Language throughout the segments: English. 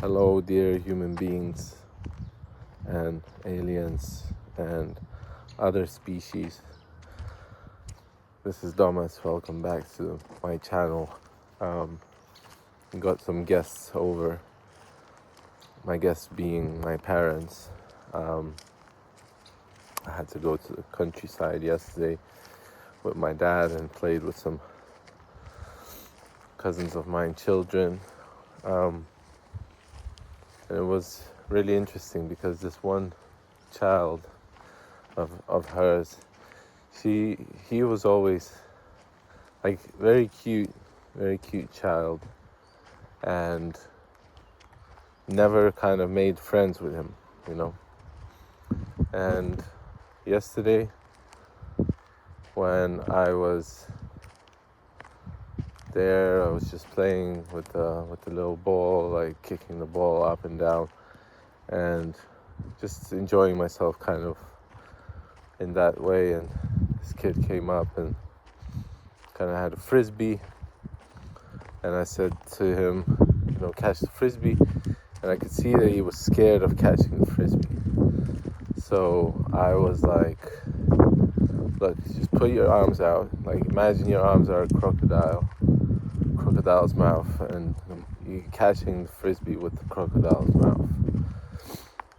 Hello, dear human beings and aliens and other species. This is Domas. Welcome back to my channel. Got some guests over. My guests being my parents. I had to go to the countryside yesterday with my dad and played with some cousins of mine, children. And it was really interesting because this one child of hers, he was always like very cute child, and never kind of made friends with him, And yesterday, when I was there, I was just playing with the little ball, like kicking the ball up and down, and just enjoying myself kind of in that way. And this kid came up and kind of had a frisbee, and I said to him, catch the frisbee, and I could see that he was scared of catching the frisbee. So I was like, look, just put your arms out, like imagine your arms are a crocodile's mouth, and you're catching the frisbee with the crocodile's mouth.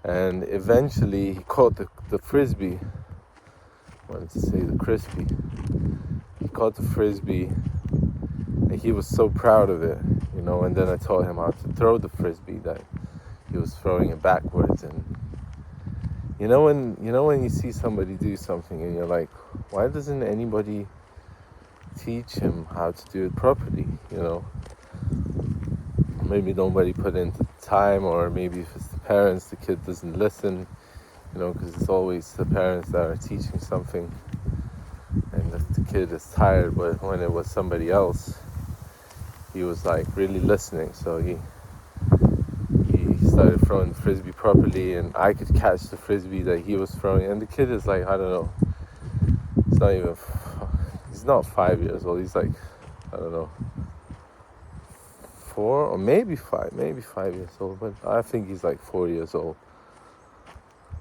And eventually he caught the frisbee. I wanted to say the crispy. He caught the frisbee, and he was so proud of it, and then I taught him how to throw the frisbee, that he was throwing it backwards. And when you see somebody do something and you're like, why doesn't anybody teach him how to do it properly? Maybe nobody put in the time, or maybe if it's the parents, the kid doesn't listen, because it's always the parents that are teaching something, and the kid is tired. But when it was somebody else, he was like really listening, so he started throwing the frisbee properly, and I could catch the frisbee that he was throwing. And the kid is like, I don't know, he's not 5 years old, he's like, I don't know, 4 or maybe 5 years old, but I think he's like 4 years old.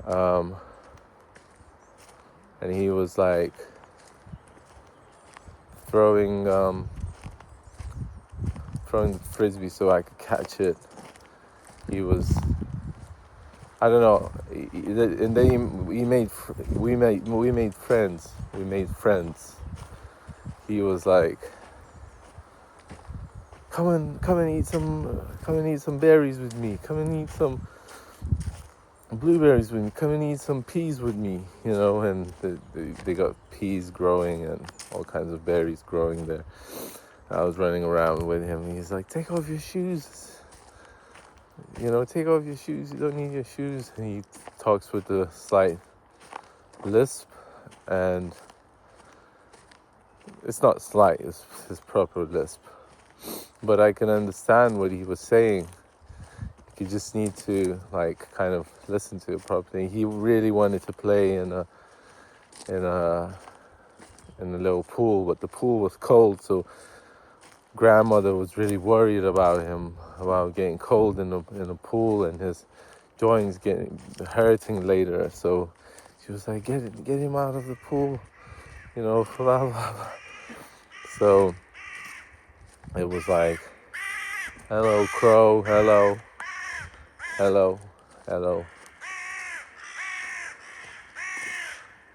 And he was like throwing the frisbee so I could catch it. He was, I don't know, and then we made friends. He was like, come and eat some berries with me. Come and eat some blueberries with me. Come and eat some peas with me. And they got peas growing and all kinds of berries growing there. I was running around with him, and he's like, take off your shoes. Take off your shoes. You don't need your shoes. And he talks with a slight lisp, and it's not slight, it's his proper lisp. But I can understand what he was saying. You just need to kind of listen to it properly. He really wanted to play in a little pool, but the pool was cold, so grandmother was really worried about him, about getting cold in a pool and his joints getting hurting later. So she was like, get him out of the pool, blah, blah, blah. So it was like, hello crow, hello.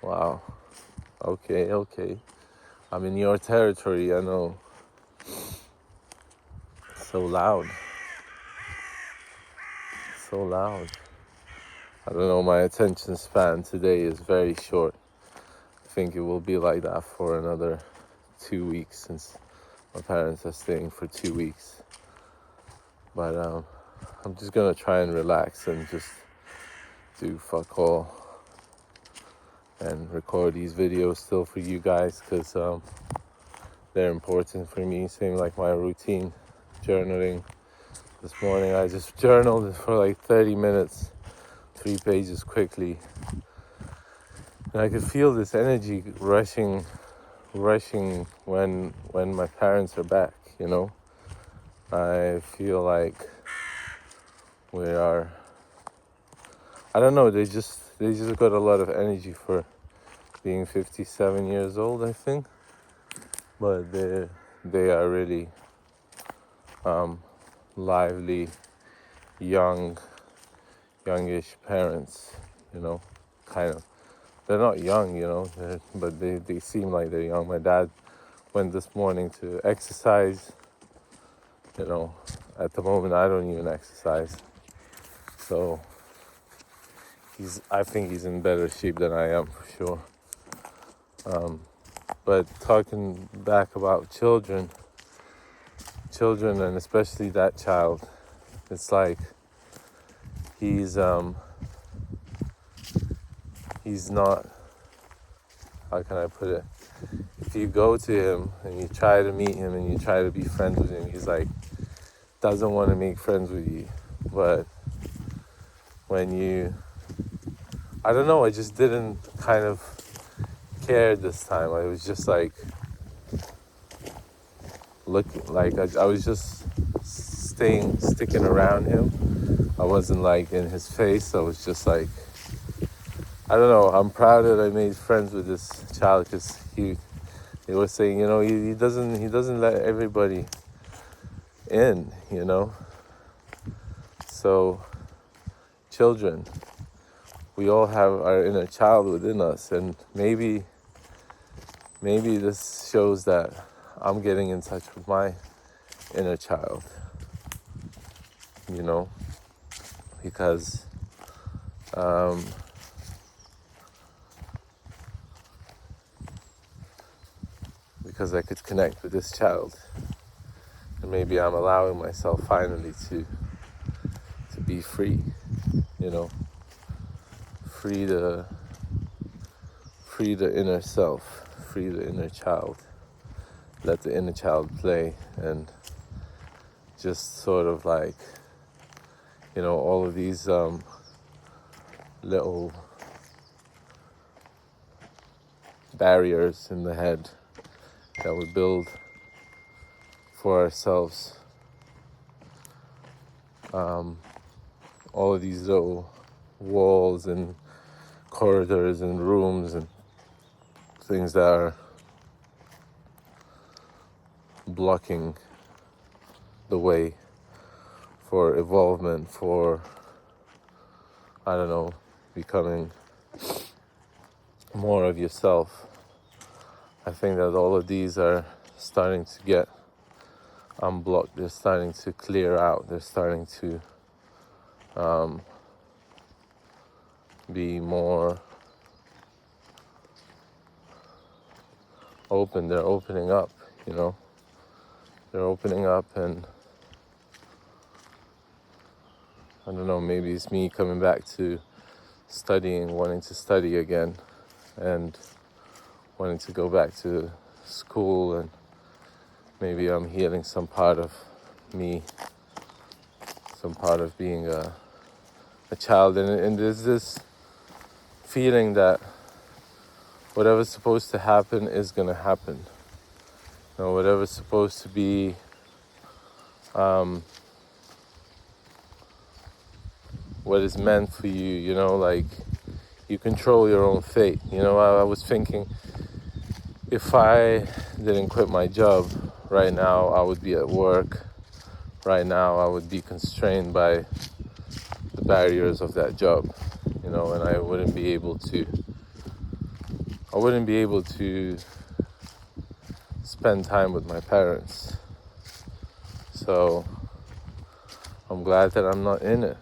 Wow. Okay. I'm in your territory, I know. So loud. I don't know, my attention span today is very short. I think it will be like that for another 2 weeks, since my parents are staying for 2 weeks. But I'm just gonna try and relax and just do fuck all and record these videos still for you guys, because they're important for me. Same like my routine, journaling. This morning I just journaled for like 30 minutes, 3 pages quickly, and I could feel this energy rushing when my parents are back. I feel like we are, I don't know, they just got a lot of energy for being 57 years old, I think. But they are really lively, youngish parents, kind of. They're not young, but they seem like they're young. My dad went this morning to exercise. At the moment I don't even exercise. So I think he's in better shape than I am, for sure. But talking back about children, and especially that child, it's like he's not, how can I put it? If you go to him and you try to meet him and you try to be friends with him, he's like, doesn't want to make friends with you. But when I don't know, I just didn't kind of care this time. I was just like, looking, like I was just sticking around him. I wasn't like in his face. I was just like, I don't know. I'm proud that I made friends with this child, because they were saying, he doesn't let everybody in, So children, we all have our inner child within us, and maybe this shows that I'm getting in touch with my inner child, because I could connect with this child, and maybe I'm allowing myself finally to be free, free the inner self, free the inner child, let the inner child play, and just sort of like, all of these little barriers in the head that we build for ourselves, all of these little walls and corridors and rooms and things that are blocking the way for evolvement, for, I don't know, becoming more of yourself. I think that all of these are starting to get unblocked. They're starting to clear out. They're starting to be more open. They're opening up, They're opening up, and I don't know, maybe it's me coming back to studying, wanting to study again, and wanting to go back to school, and maybe I'm healing some part of me, some part of being a child, and there's this feeling that whatever's supposed to happen is gonna happen. Whatever's supposed to be what is meant for you, like you control your own fate. I was thinking, if I didn't quit my job right now, I would be at work. Right now, I would be constrained by the barriers of that job, and I wouldn't be able to spend time with my parents. So I'm glad that I'm not in it,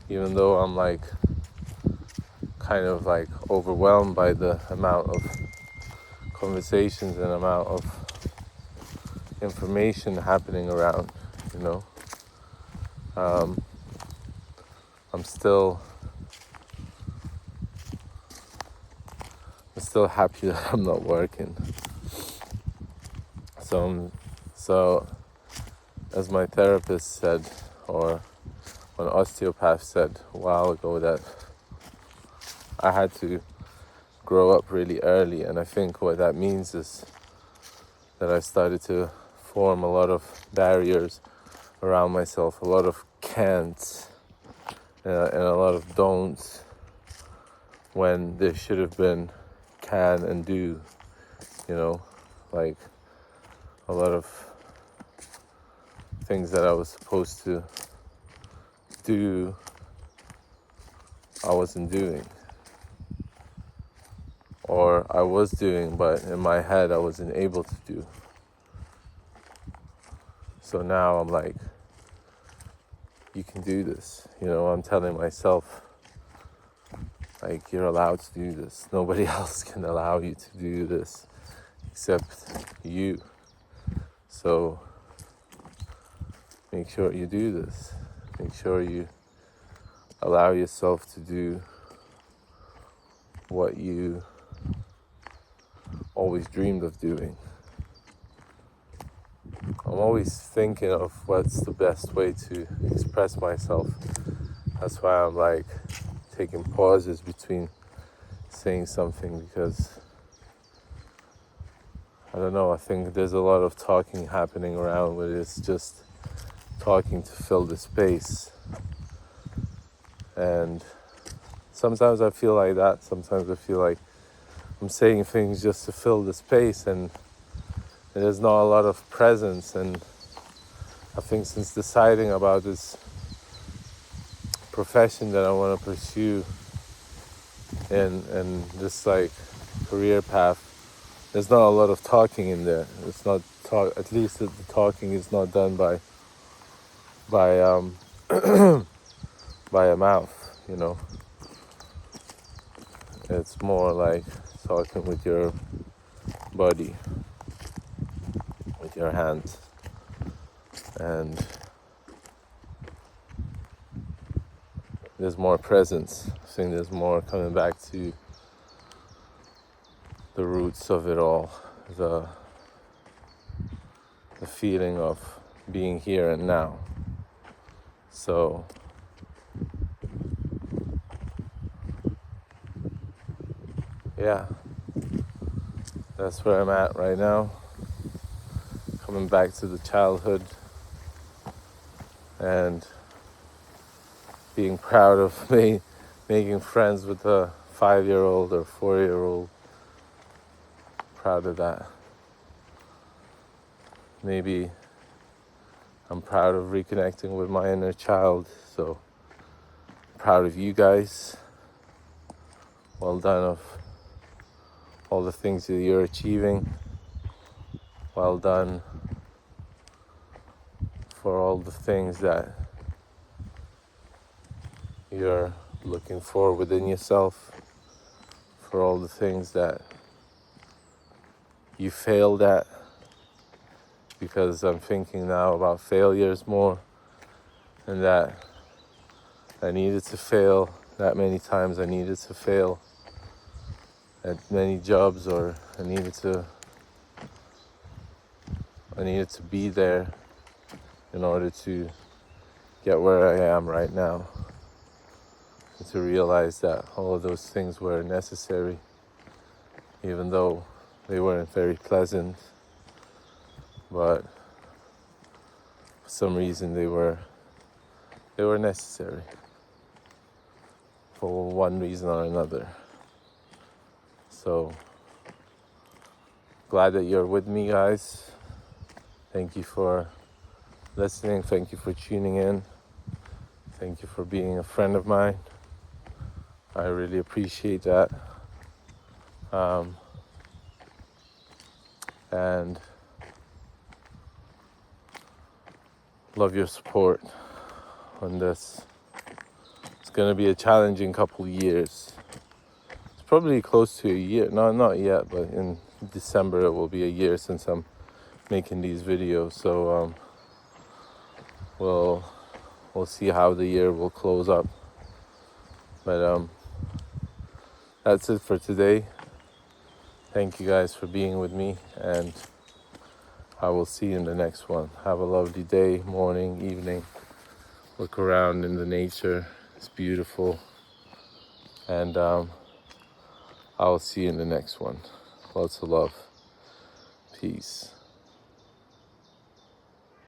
even though I'm like kind of like overwhelmed by the amount of conversations and amount of information happening around, I'm still happy that I'm not working. So as my therapist said, or an osteopath said a while ago, that I had to grow up really early, and I think what that means is that I started to form a lot of barriers around myself, a lot of can'ts and a lot of don'ts, when there should have been can and do, like a lot of things that I was supposed to do, I wasn't doing. Or I was doing, but in my head I wasn't able to do. So now I'm like, you can do this. I'm telling myself, like, you're allowed to do this. Nobody else can allow you to do this except you. So make sure you do this. Make sure you allow yourself to do what you always dreamed of doing. I'm always thinking of what's the best way to express myself. That's why I'm like taking pauses between saying something, because I don't know, I think there's a lot of talking happening around, but it's just talking to fill the space. And sometimes I feel like that. Sometimes I feel like I'm saying things just to fill the space, and there's not a lot of presence. And I think since deciding about this profession that I want to pursue and this like career path, there's not a lot of talking in there. It's not at least the talking is not done by by a mouth, It's more like talking with your body, with your hands. And there's more presence. I think there's more coming back to the roots of it all, the feeling of being here and now. So yeah, that's where I'm at right now. Coming back to the childhood and being proud of me making friends with a 5-year-old or 4-year-old. Proud of that. Maybe I'm proud of reconnecting with my inner child. So proud of you guys. Well done of all the things that you're achieving. Well done for all the things that you're looking for within yourself, for all the things that you failed at, because I'm thinking now about failures more, and that I needed to fail that many times. I needed to fail at many jobs, or I needed to be there in order to get where I am right now, and to realize that all of those things were necessary, even though they weren't very pleasant, but for some reason they were necessary for one reason or another. So glad that you're with me, guys. Thank you for listening. Thank you for tuning in. Thank you for being a friend of mine. I really appreciate that. And love your support on this. It's going to be a challenging couple years. It's probably close to a year. No, not yet, but in December it will be a year since I'm making these videos. So we'll see how the year will close up. But that's it for today. Thank you guys for being with me, and I will see you in the next one. Have a lovely day, morning, evening. Look around in the nature. It's beautiful. And I'll see you in the next one. Lots of love. Peace.